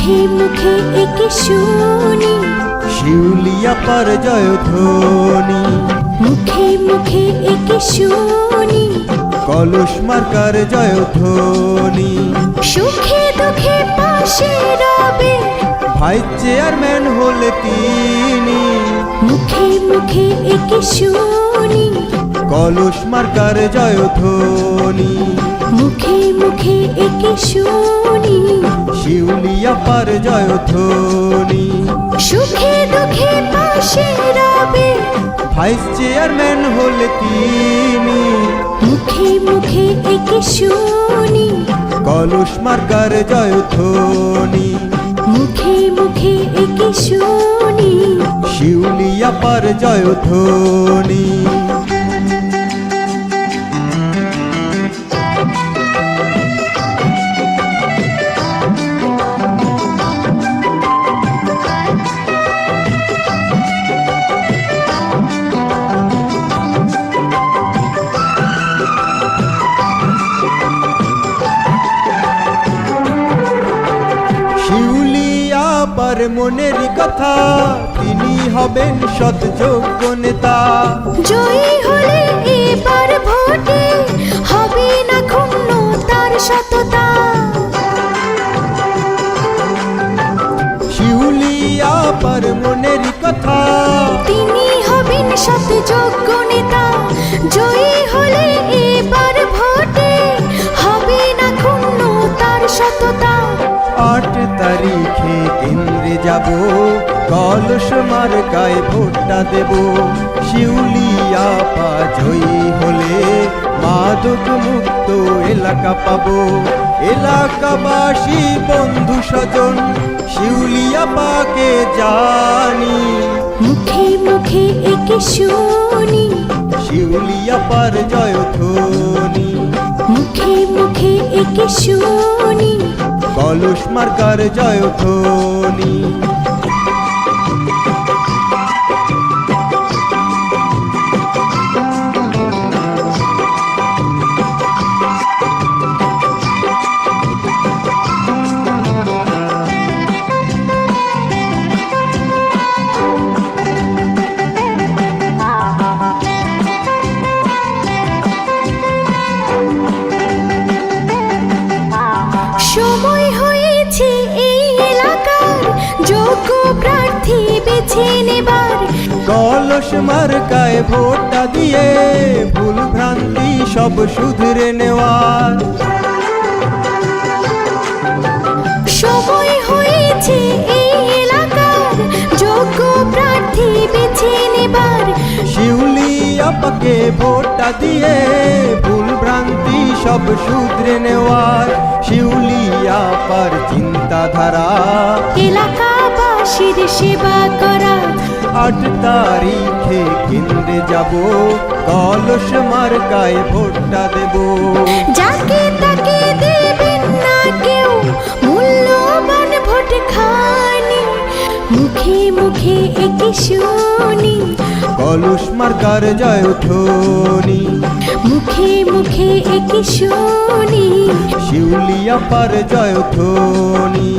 মুখে মুখে একে শুনি শিউলিয়া পার জয়ধ্বনি। মুখে মুখে একে শুনি কলস মার্কার জয়ধ্বনি। সুখে দুঃখে পাশে রবে ভাইস চেয়ারম্যান হলে তিনি। মুখে মুখে একে শুনি কলস মার্কার জয়ধ্বনি। মুখে মুখে একে শুনি শিউলিয়া পার জয়ধ্বনি। সুখে দুঃখে পাশে রবে ভাইস চেয়ারম্যান হলে তিনি। মুখে মুখে একে শুনি কলস মার্কার জয়ধ্বনি। মুখে মুখে একে শুনি শিউলিয়া পার জয়ধ্বনি। শিউলিয়া পার মনের কথা, তিনি হবেন সৎযোগ্য নেতা। জয়ী হলে এবার ভোটে হবে না ক্ষুণ্ণ তার সততা। শিউলিয়া পার মনের কথা, তিনি হবেন সৎযোগ্য নেতা। জয়ী হলে এবার ভোটে হবে না ক্ষুণ্ণ তার সততা। 8 তারিখে কেন্দ্রে যাব, কলস মার্কায় ভোটটা দেব। শিউলিয়া পা জয়ী হলে মাদক মুক্ত এলাকা পাবো। এলাকাবাসী বন্ধু স্বজন শিউলিয়া পাকে জানি। মুখে মুখে একে শুনি শিউলিয়া পার জয়ধ্বনি। মুখে মুখে একে শুনি কলস মার্কার জয়ধ্বনি। সময় হয়েছে এই এলাকার যোগ্য প্রার্থী বেছে নেবার। কলস মার্কায় ভোটটা দিয়ে ভুল ভ্রান্তি সব শুধরে নেওয়ার। সময় হয়েছে এই এলাকার যোগ্য প্রার্থী বেছে নেবার। শিউলিয়া পাকে ভোটটা দিয়ে ভুল ভ্রান্তি সব শুধরে নেওয়ার। শিউলিয়া পার চিন্তাধারা এলাকাবাসীর সেবা করা। 8 তারিখে কেন্দ্রে যাব, কলস মার্কায় ভোটটা দেব। যাকে তাকে দেবেন না কেউ মূল্যবান ভোট খানি। মুখে মুখে একে শুনি কলস মার্কার জয়ধ্বনি। মুখে মুখে একে শুনি শিউলিয়া পার জয়ধ্বনি।